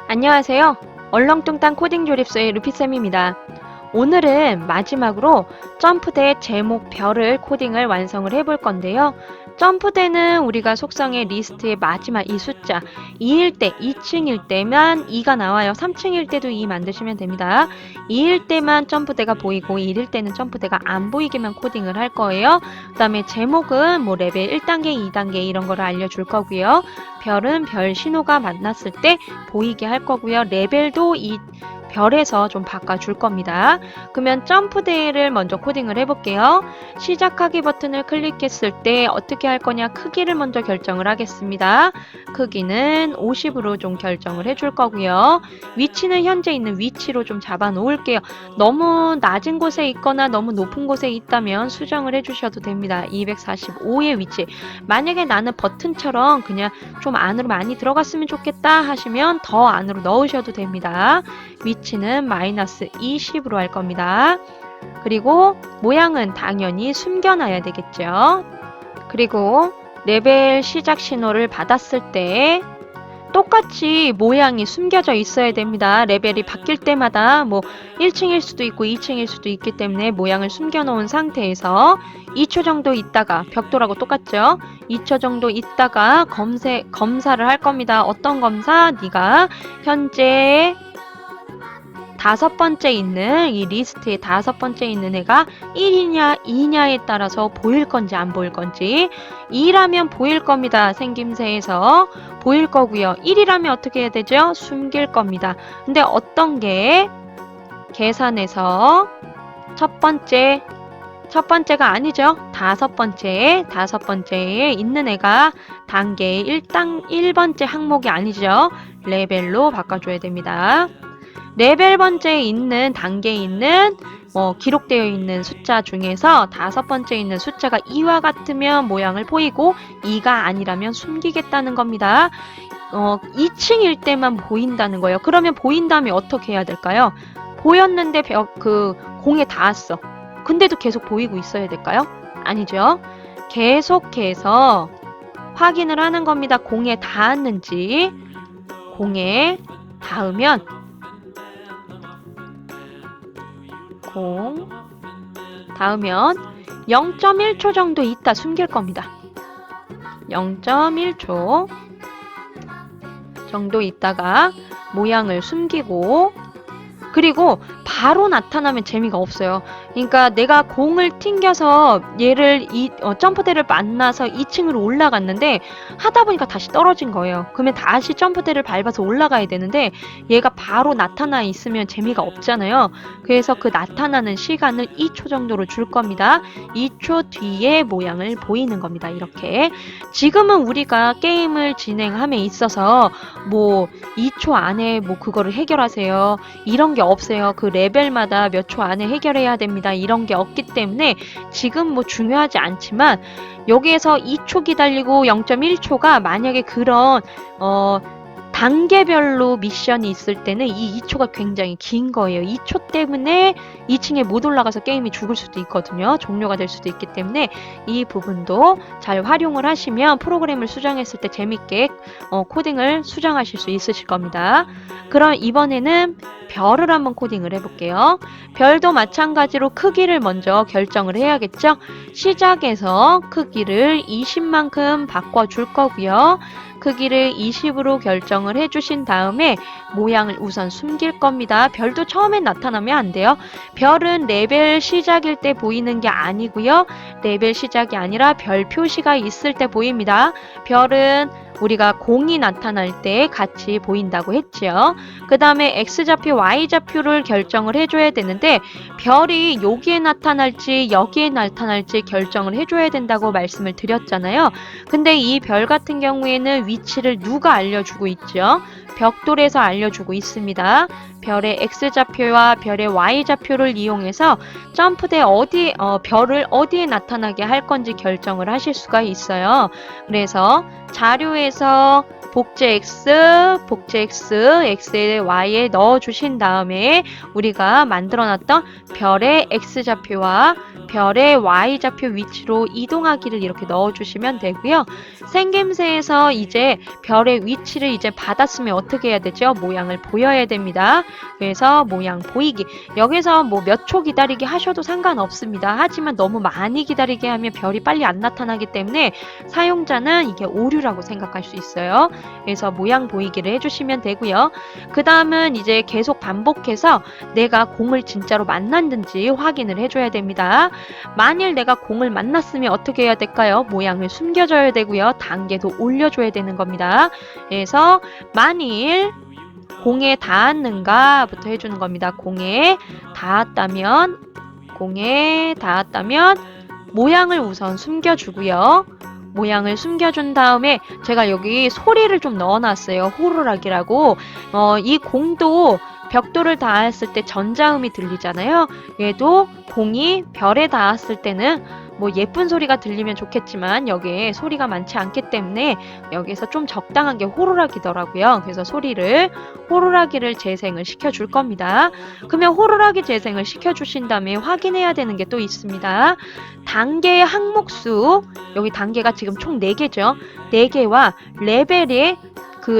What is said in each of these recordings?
안녕하세요. 얼렁뚱땅 코딩 조립소의 루피쌤입니다. 오늘은 마지막으로 점프대 제목 별을 코딩을 완성을 해볼 건데요. 점프대는 우리가 속성의 리스트의 마지막 이 숫자 2일 때, 2층일 때만 2가 나와요. 3층일 때도 2 만드시면 됩니다. 2일 때만 점프대가 보이고 1일 때는 점프대가 안 보이게만 코딩을 할 거예요. 그 다음에 제목은 뭐 레벨 1단계, 2단계 이런 거를 알려줄 거고요. 별은 별 신호가 만났을 때 보이게 할 거고요. 레벨도 이 별에서 좀 바꿔줄 겁니다. 그러면 점프대를 먼저 코딩을 해볼게요. 시작하기 버튼을 클릭했을 때 어떻게 할 거냐 크기를 먼저 결정을 하겠습니다. 크기는 50으로 좀 결정을 해줄 거고요. 위치는 현재 있는 위치로 좀 잡아 놓을게요. 너무 낮은 곳에 있거나 너무 높은 곳에 있다면 수정을 해주셔도 됩니다. 245의 위치. 만약에 나는 버튼처럼 그냥 좀 안으로 많이 들어갔으면 좋겠다 하시면 더 안으로 넣으셔도 됩니다. 위치는 마이너스 20으로 할 겁니다. 그리고 모양은 당연히 숨겨놔야 되겠죠. 그리고 레벨 시작 신호를 받았을 때 똑같이 모양이 숨겨져 있어야 됩니다. 레벨이 바뀔 때마다 뭐 1층일 수도 있고 2층일 수도 있기 때문에 모양을 숨겨놓은 상태에서 2초 정도 있다가 벽돌하고 똑같죠? 2초 정도 있다가 검사를 할 겁니다. 어떤 검사? 네가 현재 5번째 있는 이 리스트에 5번째 있는 애가 1이냐 2냐에 따라서 보일 건지 안 보일 건지 2라면 보일 겁니다. 생김새에서 보일 거고요. 1이라면 어떻게 해야 되죠? 숨길 겁니다. 근데 어떤 게 계산해서 첫 번째가 아니죠. 5번째에 있는 애가 단계 1번째 항목이 아니죠. 레벨로 바꿔줘야 됩니다. 레벨 번째에 있는 단계에 있는 기록되어 있는 숫자 중에서 5번째에 있는 숫자가 2와 같으면 모양을 보이고 2가 아니라면 숨기겠다는 겁니다. 2층일 때만 보인다는 거예요. 그러면 보인 다음에 어떻게 해야 될까요? 보였는데 공에 닿았어. 근데도 계속 보이고 있어야 될까요? 아니죠. 계속해서 확인을 하는 겁니다. 공에 닿았는지. 공에 닿으면 닿으면 0.1초 정도 있다 숨길 겁니다. 0.1초 정도 있다가 모양을 숨기고 그리고 바로 나타나면 재미가 없어요. 그러니까 내가 공을 튕겨서 얘를 점프대를 만나서 2층으로 올라갔는데 하다 보니까 다시 떨어진 거예요. 그러면 다시 점프대를 밟아서 올라가야 되는데 얘가 바로 나타나 있으면 재미가 없잖아요. 그래서 그 나타나는 시간을 2초 정도로 줄 겁니다. 2초 뒤에 모양을 보이는 겁니다. 이렇게. 지금은 우리가 게임을 진행함에 있어서 뭐 2초 안에 뭐 그거를 해결하세요. 이런 게 없어요. 그 레벨마다 몇 초 안에 해결해야 됩니다. 이런 게 없기 때문에 지금 뭐 중요하지 않지만 여기에서 2초 기다리고 0.1초가 만약에 그런 단계별로 미션이 있을 때는 이 2초가 굉장히 긴 거예요. 2초 때문에 2층에 못 올라가서 게임이 죽을 수도 있거든요. 종료가 될 수도 있기 때문에 이 부분도 잘 활용을 하시면 프로그램을 수정했을 때 재밌게 코딩을 수정하실 수 있으실 겁니다. 그럼 이번에는 별을 한번 코딩을 해볼게요. 별도 마찬가지로 크기를 먼저 결정을 해야겠죠. 시작에서 크기를 20만큼 바꿔줄 거고요. 크기를 20으로 결정을 해주신 다음에 모양을 우선 숨길 겁니다. 별도 처음에 나타나면 안 돼요. 별은 레벨 시작일 때 보이는 게 아니고요. 레벨 시작이 아니라 별 표시가 있을 때 보입니다. 별은 우리가 공이 나타날 때 같이 보인다고 했지요. 그 다음에 X좌표, Y좌표를 결정을 해줘야 되는데 별이 여기에 나타날지 여기에 나타날지 결정을 해줘야 된다고 말씀을 드렸잖아요. 근데 이 별 같은 경우에는 위치를 누가 알려주고 있죠? 벽돌에서 알려주고 있습니다. 별의 X좌표와 별의 Y좌표를 이용해서 점프대 별을 어디에 나타나게 할 건지 결정을 하실 수가 있어요. 그래서 자료에서 복제 X, X에 Y에 넣어주신 다음에 우리가 만들어놨던 별의 X좌표와 별의 Y좌표 위치로 이동하기를 이렇게 넣어주시면 되고요. 생김새에서 이제 별의 위치를 이제 받았으면 어떻게 해야 되죠? 모양을 보여야 됩니다. 그래서 모양 보이기. 여기서 뭐 몇 초 기다리기 하셔도 상관없습니다. 하지만 너무 많이 기다리게 하면 별이 빨리 안 나타나기 때문에 사용자는 이게 오류라고 생각할 수 있어요. 그래서 모양 보이기를 해주시면 되고요. 그 다음은 이제 계속 반복해서 내가 공을 진짜로 만났는지 확인을 해줘야 됩니다. 만일 내가 공을 만났으면 어떻게 해야 될까요? 모양을 숨겨줘야 되고요. 단계도 올려줘야 되는 겁니다. 그래서 만일 공에 닿았는가 부터 해주는 겁니다. 공에 닿았다면 모양을 우선 숨겨주고요. 모양을 숨겨준 다음에 제가 여기 소리를 좀 넣어놨어요. 호루라기라고. 이 공도 벽돌을 닿았을 때 전자음이 들리잖아요. 얘도 공이 별에 닿았을 때는 뭐 예쁜 소리가 들리면 좋겠지만 여기에 소리가 많지 않기 때문에 여기서 좀 적당한 게 호루라기더라고요. 그래서 호루라기를 재생을 시켜줄 겁니다. 그러면 호루라기 재생을 시켜주신 다음에 확인해야 되는 게 또 있습니다. 단계의 항목수, 여기 단계가 지금 총 4개죠. 4개와 레벨의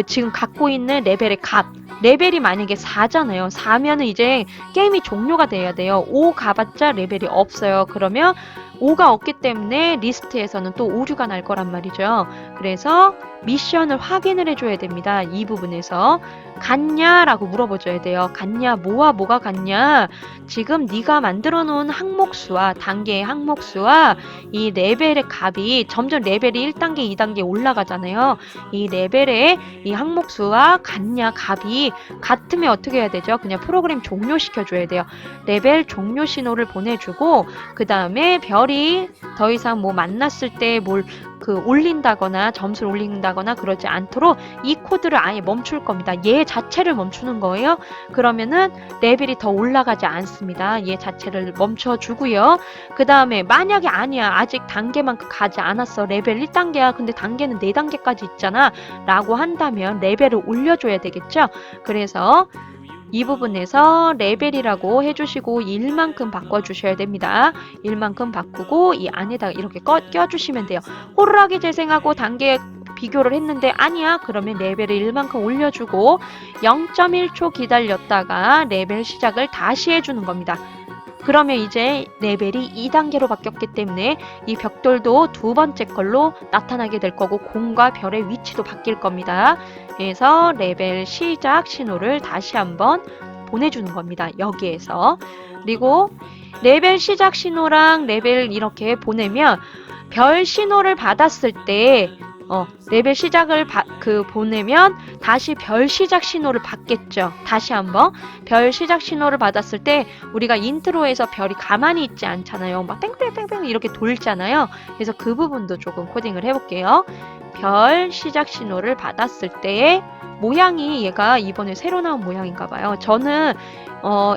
지금 갖고 있는 레벨의 값, 레벨이 만약에 4잖아요. 4면은 이제 게임이 종료가 돼야 돼요. 5 가봤자 레벨이 없어요. 그러면 5가 없기 때문에 리스트에서는 또 오류가 날 거란 말이죠. 그래서 미션을 확인을 해줘야 됩니다. 이 부분에서 같냐라고 물어봐줘야 돼요. 같냐? 뭐가 같냐? 지금 네가 만들어 놓은 항목수와 단계의 항목수와 이 레벨의 값이 점점 레벨이 1단계, 2단계 올라가잖아요. 이 레벨의 이 항목수와 같냐? 값이 같으면 어떻게 해야 되죠? 그냥 프로그램 종료시켜줘야 돼요. 레벨 종료 신호를 보내주고 그 다음에 별이 더 이상 뭐 만났을 때 뭘 올린다거나 점수를 올린다거나 그러지 않도록 이 코드를 아예 멈출 겁니다. 얘 자체를 멈추는 거예요. 그러면은 레벨이 더 올라가지 않습니다. 얘 자체를 멈춰주고요. 그 다음에 만약에 아니야, 아직 단계만큼 가지 않았어, 레벨 1단계야, 근데 단계는 4단계까지 있잖아 라고 한다면 레벨을 올려줘야 되겠죠. 그래서 이 부분에서 레벨이라고 해주시고 1만큼 바꿔주셔야 됩니다. 1만큼 바꾸고 이 안에다가 이렇게 껴주시면 돼요. 호루라기 재생하고 단계 비교를 했는데 아니야, 그러면 레벨을 1만큼 올려주고 0.1초 기다렸다가 레벨 시작을 다시 해주는 겁니다. 그러면 이제 레벨이 2단계로 바뀌었기 때문에 이 벽돌도 두 번째 걸로 나타나게 될 거고 공과 별의 위치도 바뀔 겁니다. 그래서 레벨 시작 신호를 다시 한번 보내주는 겁니다. 여기에서. 그리고 레벨 시작 신호랑 레벨 이렇게 보내면 별 신호를 받았을 때 레벨 시작을 보내면 다시 별 시작 신호를 받겠죠. 다시 한번 별 시작 신호를 받았을 때 우리가 인트로에서 별이 가만히 있지 않잖아요. 막 뺑뺑뺑뺑 이렇게 돌잖아요. 그래서 그 부분도 조금 코딩을 해볼게요. 별 시작 신호를 받았을 때 모양이 얘가 이번에 새로 나온 모양인가 봐요. 저는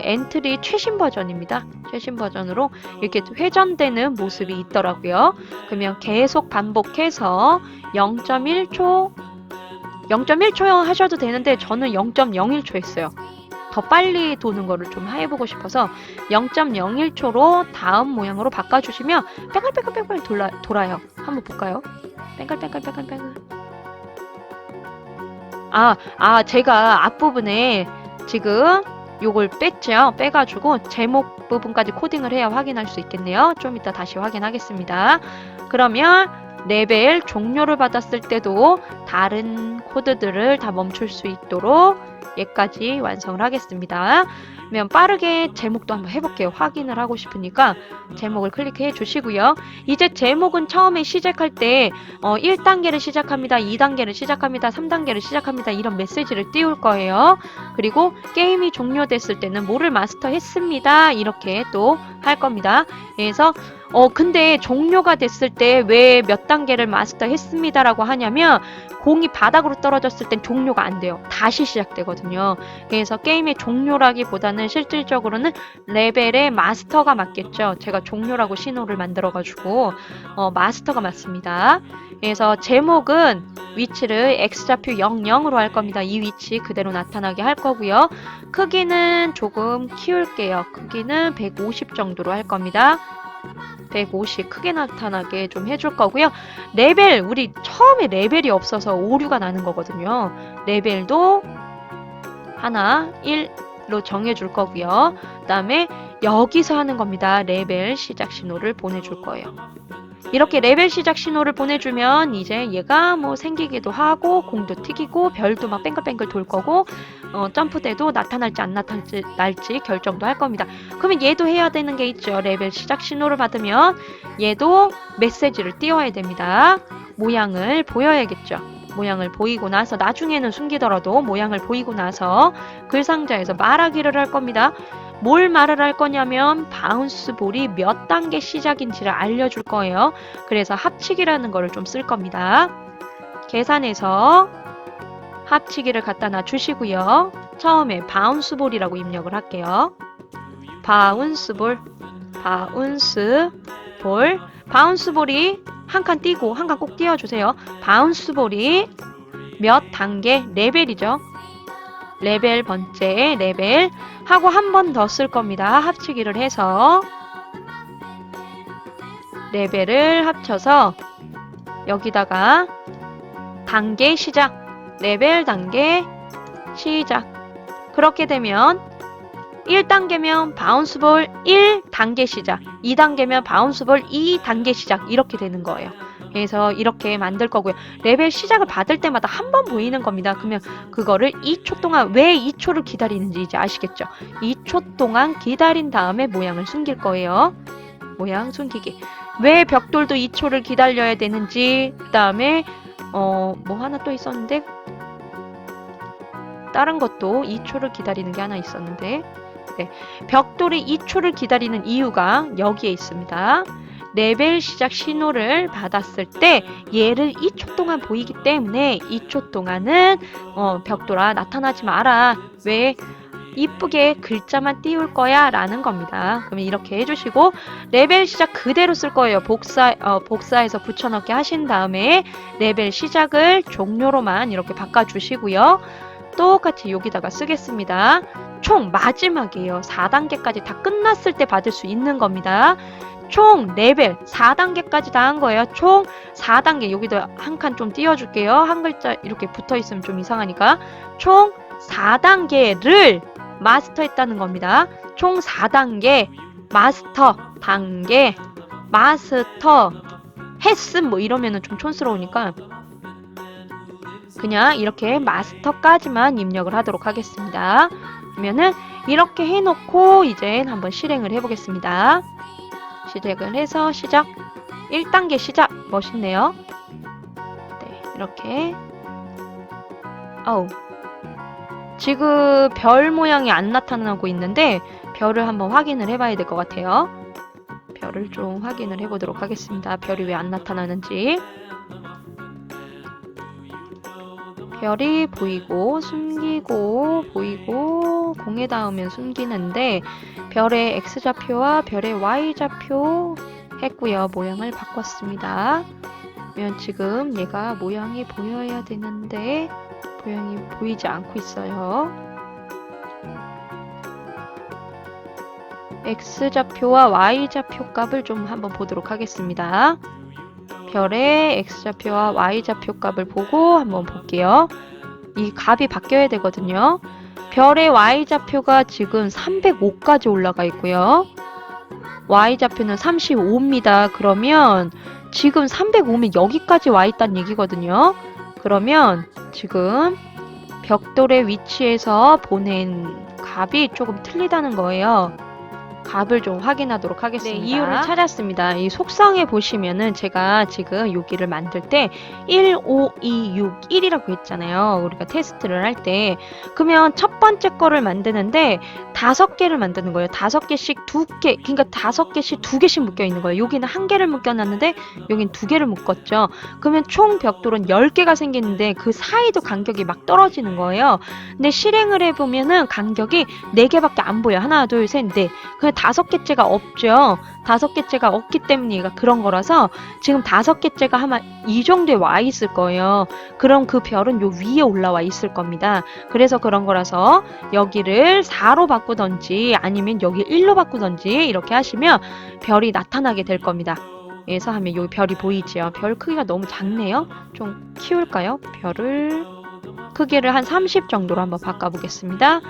엔트리 최신 버전입니다. 최신 버전으로 이렇게 회전되는 모습이 있더라고요. 그러면 계속 반복해서 0.1초 하셔도 되는데 저는 0.01초 했어요. 더 빨리 도는 거를 좀 해보고 싶어서 0.01초로 다음 모양으로 바꿔주시면 뺑글뺑글뺑글 돌아요. 한번 볼까요? 뺑글뺑글뺑글뺑글. 제가 앞부분에 지금 요걸 뺐죠. 빼가지고 제목 부분까지 코딩을 해야 확인할 수 있겠네요. 좀 이따 다시 확인하겠습니다. 그러면 레벨 종료를 받았을 때도 다른 코드들을 다 멈출 수 있도록 얘까지 완성을 하겠습니다. 그러면 빠르게 제목도 한번 해볼게요. 확인을 하고 싶으니까 제목을 클릭해 주시고요. 이제 제목은 처음에 시작할 때 1단계를 시작합니다. 2단계를 시작합니다. 3단계를 시작합니다. 이런 메시지를 띄울 거예요. 그리고 게임이 종료됐을 때는 뭐를 마스터했습니다. 이렇게 또 할 겁니다. 그래서 근데 종료가 됐을 때 왜 몇 단계를 마스터했습니다라고 하냐면 공이 바닥으로 떨어졌을 땐 종료가 안 돼요. 다시 시작되거든요. 그래서 게임의 종료라기보다는 실질적으로는 레벨의 마스터가 맞겠죠. 제가 종료라고 신호를 만들어가지고 마스터가 맞습니다. 그래서 제목은 위치를 X좌표 00으로 할 겁니다. 이 위치 그대로 나타나게 할 거고요. 크기는 조금 키울게요. 크기는 150 정도로 할 겁니다. 150 크게 나타나게 좀 해줄 거고요. 레벨, 우리 처음에 레벨이 없어서 오류가 나는 거거든요. 레벨도 하나 1로 정해줄 거고요. 그 다음에 여기서 하는 겁니다. 레벨 시작 신호를 보내줄 거예요. 이렇게 레벨 시작 신호를 보내주면 이제 얘가 뭐 생기기도 하고 공도 튀기고 별도 막 뱅글뱅글 돌 거고 점프대도 나타날지 안 나타날지 결정도 할 겁니다. 그러면 얘도 해야 되는 게 있죠. 레벨 시작 신호를 받으면 얘도 메시지를 띄워야 됩니다. 모양을 보여야겠죠. 모양을 보이고 나서 나중에는 숨기더라도 모양을 보이고 나서 글상자에서 말하기를 할 겁니다. 뭘 말을 할 거냐면 바운스 볼이 몇 단계 시작인지를 알려줄 거예요. 그래서 합치기라는 거를 좀 쓸 겁니다. 계산해서 합치기를 갖다 놔주시고요. 처음에 바운스 볼이라고 입력을 할게요. 바운스 볼, 바운스 볼, 바운스 볼이 한 칸 띄고 한 칸 꼭 띄워주세요. 바운스 볼이 몇 단계 레벨이죠. 레벨 번째 레벨 하고 한 번 더 쓸 겁니다. 합치기를 해서 레벨을 합쳐서 여기다가 단계 시작, 레벨 단계 시작. 그렇게 되면 1단계면 바운스볼 1단계 시작, 2단계면 바운스볼 2단계 시작 이렇게 되는 거예요. 그래서 이렇게 만들 거고요. 레벨 시작을 받을 때마다 한 번 보이는 겁니다. 그러면 그거를 2초 동안 왜 2초를 기다리는지 이제 아시겠죠? 2초 동안 기다린 다음에 모양을 숨길 거예요. 모양 숨기기. 왜 벽돌도 2초를 기다려야 되는지, 그 다음에 뭐 하나 또 있었는데 다른 것도 2초를 기다리는 게 하나 있었는데 네, 벽돌이 2초를 기다리는 이유가 여기에 있습니다. 레벨 시작 신호를 받았을 때 얘를 2초 동안 보이기 때문에 2초 동안은 벽돌아 나타나지 마라. 왜 이쁘게 글자만 띄울 거야 라는 겁니다. 그러면 이렇게 해주시고 레벨 시작 그대로 쓸 거예요. 복사해서 붙여넣기 하신 다음에 레벨 시작을 종료로만 이렇게 바꿔주시고요. 똑같이 여기다가 쓰겠습니다. 총 마지막이에요. 4단계까지 다 끝났을 때 받을 수 있는 겁니다. 총 레벨 4단계까지 다 한 거예요. 총 4단계. 여기도 한 칸 좀 띄워줄게요. 한 글자 이렇게 붙어있으면 좀 이상하니까 총 4단계를 마스터했다는 겁니다. 총 4단계 마스터 단계 마스터 했음 뭐 이러면은 좀 촌스러우니까 그냥 이렇게 마스터까지만 입력을 하도록 하겠습니다. 그러면은 이렇게 해놓고 이제 한번 실행을 해보겠습니다. 시작을 해서 시작 1단계 시작 멋있네요. 네 이렇게 지금 별 모양이 안 나타나고 있는데 별을 한번 확인을 해봐야 될 것 같아요. 별을 좀 확인을 해보도록 하겠습니다. 별이 왜 안 나타나는지. 별이 보이고 숨기고 보이고 공에 닿으면 숨기는데 별의 X좌표와 별의 Y좌표 했고요. 모양을 바꿨습니다. 그러면 지금 얘가 모양이 보여야 되는데 모양이 보이지 않고 있어요. X좌표와 Y좌표 값을 좀 한번 보도록 하겠습니다. 별의 X좌표와 Y좌표 값을 보고 한번 볼게요. 이 값이 바뀌어야 되거든요. 별의 Y좌표가 지금 305까지 올라가 있고요. Y좌표는 35입니다. 그러면 지금 305면 여기까지 와 있다는 얘기거든요. 그러면 지금 벽돌의 위치에서 보낸 값이 조금 틀리다는 거예요. 값을 좀 확인하도록 하겠습니다. 네, 이유를 찾았습니다. 이 속성에 보시면은 제가 지금 여기를 만들 때 1, 5, 2, 6, 1이라고 했잖아요. 우리가 테스트를 할 때. 그러면 첫 번째 거를 만드는데 5개를 만드는 거예요. 5개씩 2개, 그러니까 5개씩 2개씩 묶여 있는 거예요. 여기는 1개를 묶여놨는데 여긴 2개를 묶었죠. 그러면 총 벽돌은 10개가 생기는데 그 사이도 간격이 막 떨어지는 거예요. 근데 실행을 해보면은 간격이 4개밖에 안 보여요. 하나, 둘, 셋, 넷. 5개째가 없죠. 5개째가 없기 때문에 얘가 그런 거라서 지금 5개째가 아마 이 정도에 와 있을 거예요. 그럼 그 별은 요 위에 올라와 있을 겁니다. 그래서 그런 거라서 여기를 4로 바꾸던지 아니면 여기 1로 바꾸던지 이렇게 하시면 별이 나타나게 될 겁니다. 그래서 하면 여기 별이 보이지요. 별 크기가 너무 작네요. 좀 키울까요? 별을 크기를 한 30 정도로 한번 바꿔보겠습니다.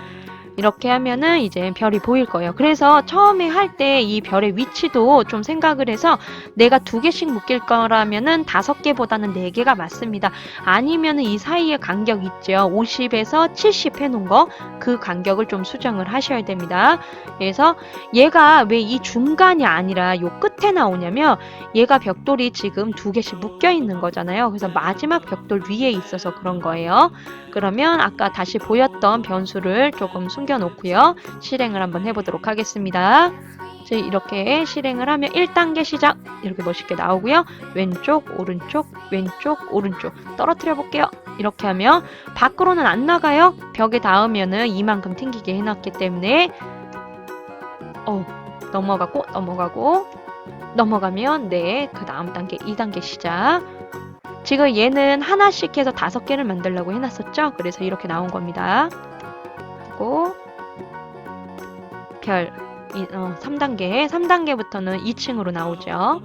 이렇게 하면은 이제 별이 보일 거예요. 그래서 처음에 할 때 이 별의 위치도 좀 생각을 해서 내가 2개씩 묶일 거라면은 5개보다는 4개가 맞습니다. 아니면은 이 사이에 간격 있죠. 50에서 70 해놓은 거, 그 간격을 좀 수정을 하셔야 됩니다. 그래서 얘가 왜 이 중간이 아니라 요 끝에 나오냐면 얘가 벽돌이 지금 2개씩 묶여 있는 거잖아요. 그래서 마지막 벽돌 위에 있어서 그런 거예요. 그러면 아까 다시 보였던 변수를 조금 숨겨놓고요. 실행을 한번 해보도록 하겠습니다. 이렇게 실행을 하면 1단계 시작 이렇게 멋있게 나오고요. 왼쪽, 오른쪽, 왼쪽, 오른쪽 떨어뜨려 볼게요. 이렇게 하면 밖으로는 안 나가요. 벽에 닿으면은 이만큼 튕기게 해놨기 때문에 넘어가고 넘어가면 네, 그 다음 단계 2단계 시작. 지금 얘는 하나씩 해서 5개를 만들려고 해놨었죠? 그래서 이렇게 나온 겁니다. 하고 별 3단계부터는 2층으로 나오죠.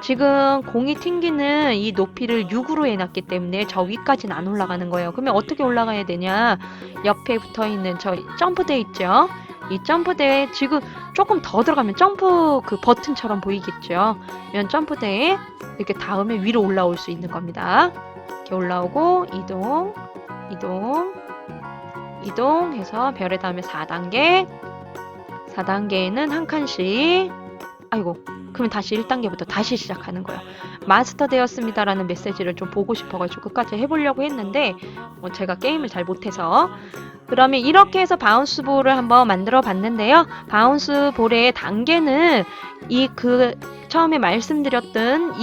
지금 공이 튕기는 이 높이를 6으로 해놨기 때문에 저 위까지는 안 올라가는 거예요. 그러면 어떻게 올라가야 되냐? 옆에 붙어있는 저 점프대 있죠? 이 점프대에 지금 조금 더 들어가면 점프 그 버튼처럼 보이겠죠? 그러면 점프대에 이렇게 닿으면 위로 올라올 수 있는 겁니다. 이렇게 올라오고 이동 해서 별에 닿으면 4단계에는 한 칸씩 그러면 다시 1단계부터 다시 시작하는 거예요. 마스터 되었습니다라는 메시지를 좀 보고 싶어가지고 끝까지 해보려고 했는데 제가 게임을 잘 못해서 그러면 이렇게 해서 바운스볼을 한번 만들어 봤는데요. 바운스볼의 단계는 처음에 말씀드렸던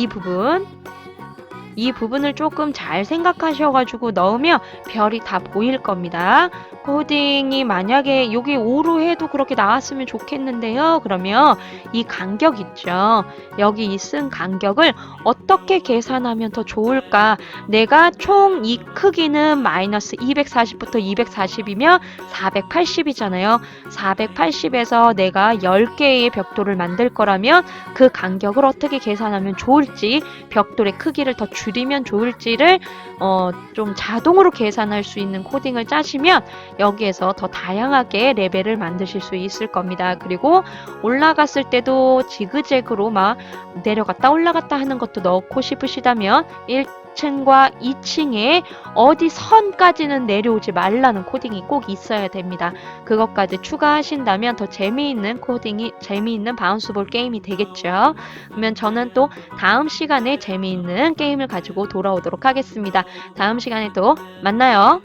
이 부분을 조금 잘 생각하셔가지고 넣으면 별이 다 보일 겁니다. 코딩이 만약에 여기 5로 해도 그렇게 나왔으면 좋겠는데요. 그러면 이 간격 있죠. 여기 있은 간격을 어떻게 계산하면 더 좋을까? 내가 총 이 크기는 마이너스 240부터 240이면 480이잖아요. 480에서 내가 10개의 벽돌을 만들 거라면 그 간격을 어떻게 계산하면 좋을지, 벽돌의 크기를 더 줄이면 좋을지를 좀 자동으로 계산할 수 있는 코딩을 짜시면 여기에서 더 다양하게 레벨을 만드실 수 있을 겁니다. 그리고 올라갔을 때도 지그재그로 막 내려갔다 올라갔다 하는 것도 넣고 싶으시다면 1층과 2층에 어디 선까지는 내려오지 말라는 코딩이 꼭 있어야 됩니다. 그것까지 추가하신다면 더 재미있는 바운스볼 게임이 되겠죠. 그러면 저는 또 다음 시간에 재미있는 게임을 가지고 돌아오도록 하겠습니다. 다음 시간에 또 만나요.